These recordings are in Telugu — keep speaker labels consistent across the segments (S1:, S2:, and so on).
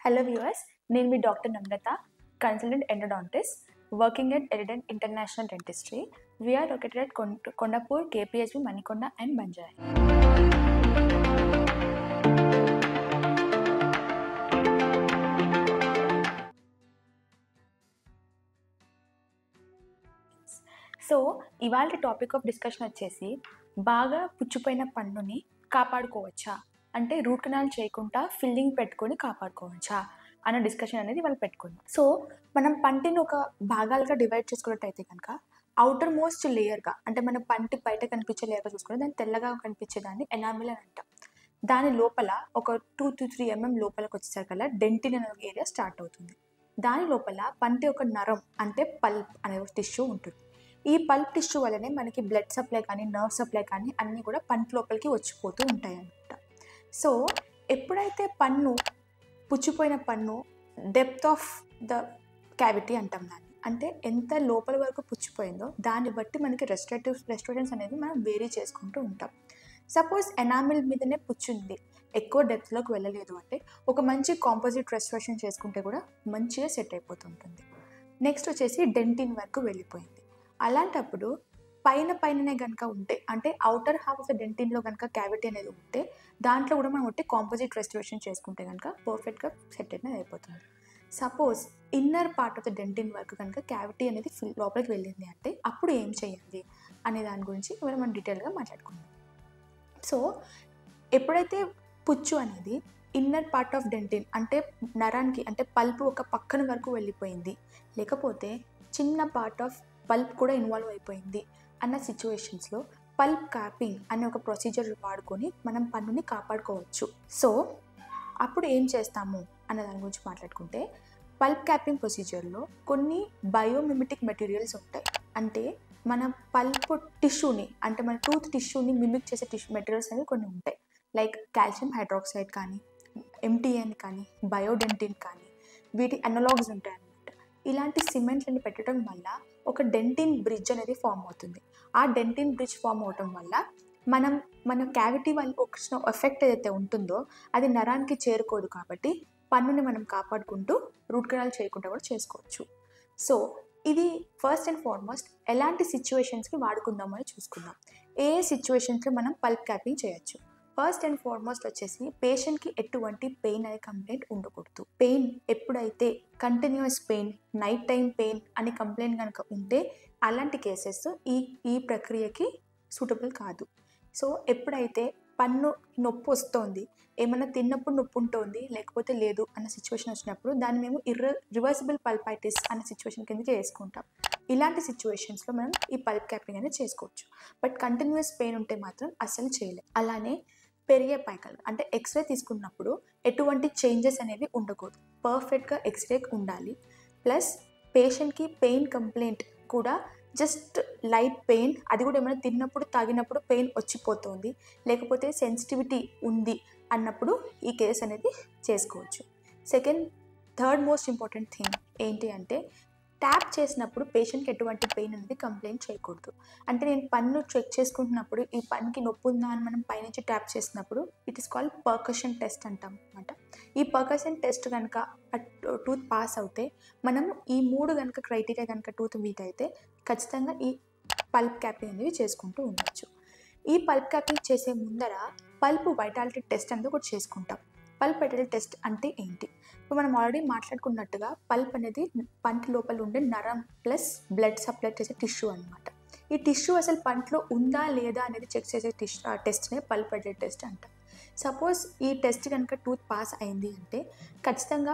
S1: Hello viewers, నేను మీ doctor Namrata, consultant endodontist working at Erident International Dentistry. We are located at Kondapur, KPHB, Manikonda and Banjara. So ఇవాళ టాపిక్ ఆఫ్ డిస్కషన్ వచ్చేసి బాగా పుచ్చిపోయిన పన్నుని కాపాడుకోవచ్చా, అంటే రూట్ కెనాల్ చేయకుండా ఫిల్లింగ్ పెట్టుకొని కాపాడుకోవచ్చా అన్న డిస్కషన్ అనేది వాళ్ళు పెట్టుకుందాం. సో మనం పంటిని ఒక భాగాలుగా డివైడ్ చేసుకున్నట్టయితే కనుక అవుటర్ మోస్ట్ లేయర్గా, అంటే మన పంటి బయట కనిపించే లేయర్గా చూసుకుంటే దాన్ని తెల్లగా కనిపించేదాన్ని ఎనామిల్ అని అంటాం. దాని లోపల ఒక 2 to 3 mm లోపలికి వచ్చేసరికల్లా డెంటిన్ అనే ఏరియా స్టార్ట్ అవుతుంది. దాని లోపల పంటి ఒక నరం అంటే పల్ప్ అనే టిష్యూ ఉంటుంది. ఈ పల్ప్ టిష్యూ వల్లనే మనకి బ్లడ్ సప్లై కానీ నర్వ్ సప్లై కానీ అన్నీ కూడా పంటి లోపలికి వచ్చిపోతూ ఉంటాయి అన్నమాట. సో ఎప్పుడైతే పన్ను పుచ్చిపోయిన పన్ను డెప్త్ ఆఫ్ ద క్యావిటీ అంటాం దాన్ని, అంటే ఎంత లోపల వరకు పుచ్చిపోయిందో దాన్ని బట్టి మనకి రెస్టారేషన్స్ అనేది మనం వేరీ చేసుకుంటూ ఉంటాం. సపోజ్ ఎనామిల్ మీదనే పుచ్చింది, ఎక్కువ డెప్త్లోకి వెళ్ళలేదు అంటే ఒక మంచి కాంపోజిట్ రెస్టారేషన్ చేసుకుంటే కూడా మంచిగా సెట్ అయిపోతుంటుంది. నెక్స్ట్ వచ్చేసి డెంటిన్ వరకు వెళ్ళిపోయింది. అలాంటప్పుడు పైననే కనుక ఉంటే, అంటే అవుటర్ హాఫ్ ఆఫ్ ద డెంటిన్లో కనుక క్యావిటీ అనేది ఉంటే దాంట్లో కూడా మనం ఒకటి కాంపోజిట్ రెస్టారేషన్ చేసుకుంటే కనుక పర్ఫెక్ట్గా సెట్ అనేది అయిపోతుంది. Suppose inner part of the dentine వరకు కనుక క్యావిటీ అనేది లోపలికి వెళ్ళింది అంటే అప్పుడు ఏం చేయాలి అనే దాని గురించి మనం డీటెయిల్గా మాట్లాడుకుందాం. సో ఎప్పుడైతే పుచ్చు అనేది ఇన్నర్ పార్ట్ ఆఫ్ డెంటిన్ అంటే నరానికి అంటే పల్ప్ ఒక పక్కన వరకు వెళ్ళిపోయింది, లేకపోతే చిన్న పార్ట్ ఆఫ్ పల్ప్ కూడా ఇన్వాల్వ్ అయిపోయింది అన్న సిచ్యువేషన్స్లో పల్ప్ క్యాపింగ్ అనే ఒక ప్రొసీజర్ వాడుకొని మనం పన్నుని కాపాడుకోవచ్చు. సో అప్పుడు ఏం చేస్తాము అన్న దాని గురించి మాట్లాడుకుంటే, పల్ప్ క్యాపింగ్ ప్రొసీజర్లో కొన్ని బయోమిమెటిక్ మెటీరియల్స్ ఉంటాయి. అంటే మన పల్ప్ టిష్యూని, అంటే మన టూత్ టిష్యూని మిమిక్ చేసే మెటీరియల్స్ అనేవి కొన్ని ఉంటాయి. లైక్ కాల్షియం హైడ్రాక్సైడ్ కానీ, ఎంటీఎన్ కానీ, బయోడెంటిన్ కానీ, వీటి అనలాగ్స్ ఉంటాయి అన్నమాట. ఇలాంటి సిమెంట్లని పెట్టడం వల్ల ఒక డెంటిన్ బ్రిడ్జ్ అనేది ఫామ్ అవుతుంది. ఆ డెంటిన్ బ్రిడ్జ్ ఫామ్ అవటం వల్ల మన క్యావిటీ వల్ల వచ్చిన ఎఫెక్ట్ ఏదైతే ఉంటుందో అది నరానికి చేరుకోదు, కాబట్టి పన్నుని మనం కాపాడుకుంటూ రూట్ కెనాల్ చేయకుండా కూడా చేసుకోవచ్చు. సో ఇది ఫస్ట్ అండ్ ఫార్మోస్ట్ ఎలాంటి సిచ్యువేషన్స్కి వాడుకుందామని చూసుకుందాం. ఏ సిచ్యువేషన్స్లో మనం పల్ప్ క్యాపింగ్ చేయొచ్చు. ఫస్ట్ అండ్ ఫార్మోస్ట్ వచ్చేసి పేషెంట్కి ఎటువంటి పెయిన్ అనే కంప్లైంట్ ఉండకూడదు. పెయిన్ ఎప్పుడైతే continuous pain, night time pain అని కంప్లైంట్ కనుక ఉంటే అలాంటి కేసెస్ ఈ ప్రక్రియకి సూటబుల్ కాదు. సో ఎప్పుడైతే పన్ను నొప్పి వస్తుంది, ఏమైనా తిన్నప్పుడు నొప్పి ఉంటుంది లేకపోతే లేదు అన్న సిచ్యువేషన్ వచ్చినప్పుడు దాన్ని మేము రివర్సిబుల్ పల్పైటిస్ అనే సిచ్యువేషన్ కిందకి వేసుకుంటాం. ఇలాంటి సిచ్యువేషన్స్లో మనం ఈ పల్ప్ క్యాపింగ్ అనేది చేసుకోవచ్చు. బట్ కంటిన్యూస్ పెయిన్ ఉంటే మాత్రం అస్సలు చేయలేం. అలానే పెరిగే పైకలు అంటే ఎక్స్రే తీసుకున్నప్పుడు ఎటువంటి చేంజెస్ అనేవి ఉండకూడదు, పర్ఫెక్ట్గా ఎక్స్రే ఉండాలి. ప్లస్ పేషెంట్కి పెయిన్ కంప్లైంట్ కూడా జస్ట్ లైట్ పెయిన్, అది కూడా ఏమైనా తిన్నప్పుడు తాగినప్పుడు పెయిన్ వచ్చిపోతుంది లేకపోతే సెన్సిటివిటీ ఉంది అన్నప్పుడు ఈ కేసు అనేది చేసుకోవచ్చు. థర్డ్ మోస్ట్ ఇంపార్టెంట్ థింగ్ ఏంటి అంటే, ట్యాప్ చేసినప్పుడు పేషెంట్కి ఎటువంటి పెయిన్ అనేది కంప్లైంట్ చేయకూడదు. అంటే నేను పన్ను చెక్ చేసుకుంటున్నప్పుడు ఈ పన్నుకి నొప్పి ఉందా అని మనం పైనుంచి ట్యాప్ చేసినప్పుడు it is called percussion test అంటాం అనమాట. ఈ పర్కషన్ టెస్ట్ కనుక టూత్ పాస్ అవుతే మనము ఈ 3 కనుక క్రైటీరియా కనుక టూత్ మీట్ అయితే ఖచ్చితంగా ఈ పల్ప్ క్యాపింగ్ అనేది చేసుకుంటూ ఉండొచ్చు. ఈ పల్ప్ క్యాపింగ్ చేసే ముందర పల్ప్ వైటాలిటీ టెస్ట్ అనేది కూడా చేసుకుంటాం. పల్ప్ వైటాలిటీ టెస్ట్ అంటే ఏంటి? ఇప్పుడు మనం ఆల్రెడీ మాట్లాడుకున్నట్టుగా పల్ప్ అనేది పంటి లోపల ఉండే నరం ప్లస్ బ్లడ్ సప్లై చేసే టిష్యూ అనమాట. ఈ టిష్యూ అసలు పంటిలో ఉందా లేదా అనేది చెక్ చేసే టెస్ట్నే పల్ప్ వైటాలిటీ టెస్ట్ అంటాం. సపోజ్ ఈ టెస్ట్ కనుక టూత్ పాస్ అయింది అంటే ఖచ్చితంగా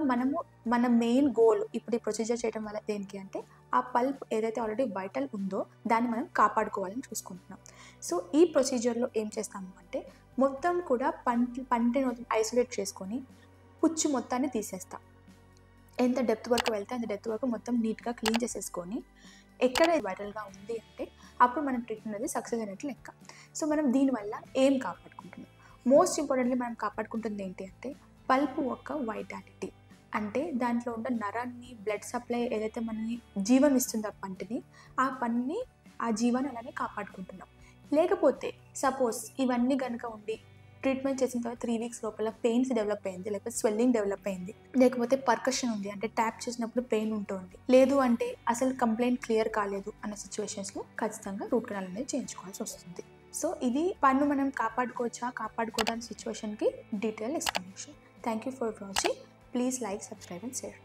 S1: మన మెయిన్ గోల్ ఇప్పుడు ఈ ప్రొసీజర్ చేయడం వల్ల దేనికి అంటే ఆ పల్ప్ ఏదైతే ఆల్రెడీ వైటల్ ఉందో దాన్ని మనం కాపాడుకోవాలని చూసుకుంటున్నాం. సో ఈ ప్రొసీజర్లో ఏం చేస్తాము అంటే మొత్తం కూడా పంటిని ఐసోలేట్ చేసుకొని పుచ్చు మొత్తాన్ని తీసేస్తాం. ఎంత డెప్త్ వరకు వెళ్తే అంత డెప్త్ వరకు మొత్తం నీట్గా క్లీన్ చేసేసుకొని ఎక్కడ వైటల్గా ఉంది అంటే అప్పుడు మనం ట్రీట్మెంట్ అనేది సక్సెస్ అయినట్లు లెక్క. సో మనం దీనివల్ల ఏం కాపాడుకుంటున్నాం? మోస్ట్ ఇంపార్టెంట్లీ మనం కాపాడుకుంటుంది ఏంటి అంటే పల్ప్ యొక్క వైటాలిటీ, అంటే దాంట్లో ఉన్న నరాన్ని బ్లడ్ సప్లై ఏదైతే మనని జీవం ఇస్తుందో ఆ పంటిని, ఆ జీవాన్ని అలానే కాపాడుకుంటున్నాం. లేకపోతే సపోజ్ ఇవన్నీ కనుక ఉండి ట్రీట్మెంట్ చేసిన తర్వాత 3 వీక్స్ లోపల పెయిన్స్ డెవలప్ అయింది, లేకపోతే స్వెల్లింగ్ డెవలప్ అయింది, లేకపోతే పర్కషన్ ఉంది అంటే ట్యాప్ చేసినప్పుడు పెయిన్ ఉంటుంది, లేదు అంటే అసలు కంప్లైంట్ క్లియర్ కాలేదు అన్న సిచ్యువేషన్స్లో ఖచ్చితంగా రూట్ కెనాల్ అనేది చేయించుకోవాల్సి వస్తుంది. సో ఇది పన్ను మనం కాపాడుకోవచ్చా కాపాడుకోవడానికి సిచ్యువేషన్కి detail explanation. Thank you for watching. Please like, subscribe and share.